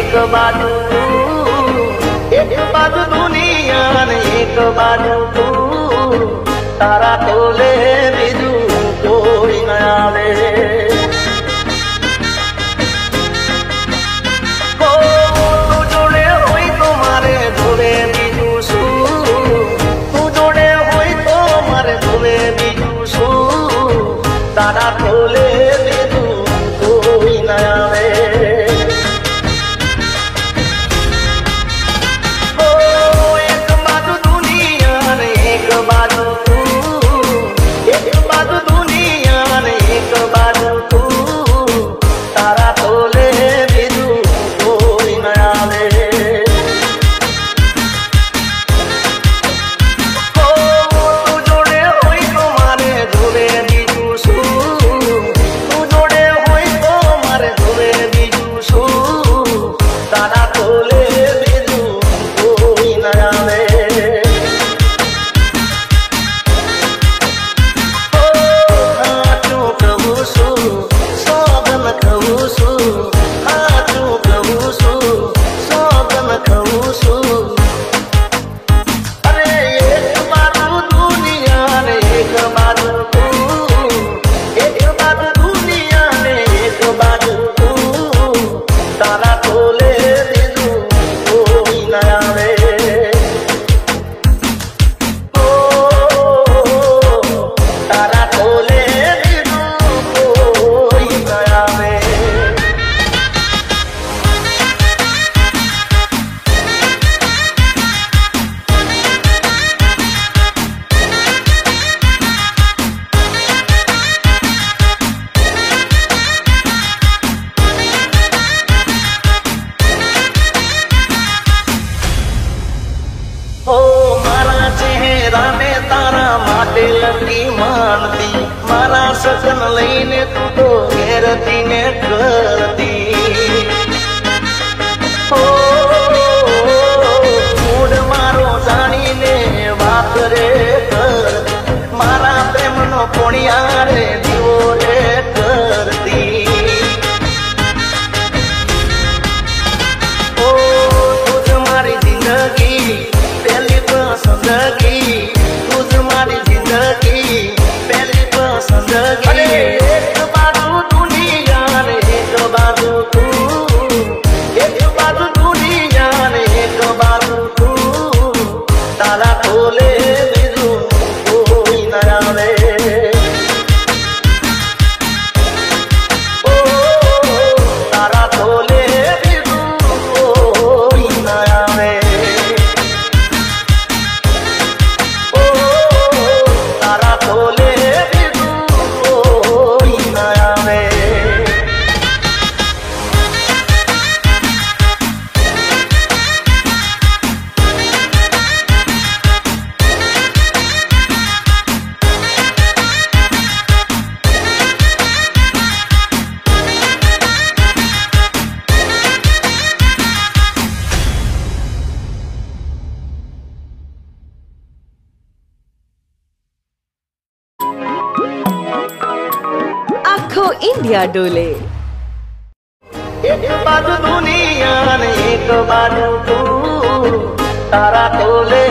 एक बाजू तू, एक बाजू दुनिया ने एक बाजू तू, तारा तोले बीजू कोई न आवे। तू जोड़े होई तो मारे धोले बीजू सू, तू जोड़े होई तो मारे धोले बीजू सू, तारा तोले बीजू कोई न आवे। सजन लईने तू तो घेरती ने करती, ओ मूड मारो जानी ने बात रे करती, मारा प्रेम नो कोणिया रे दीवो रे करती। ओ तुझ मारी जिंदगी पहली पसंदगी, तुझ मारी जिंदगी पहली पसंदगी। एक बाजू दुनिया ने एक बाजू तू, एक बाजू दुनिया ने एक बाजू तू, तारा तोले बीजू कोई न आवे। ओ तारा तोले बीजू कोई न आवे। ओ तारा तोले इंडिया डोले। एक बाजू दुनिया ने एक बाजू तू, तारा तोले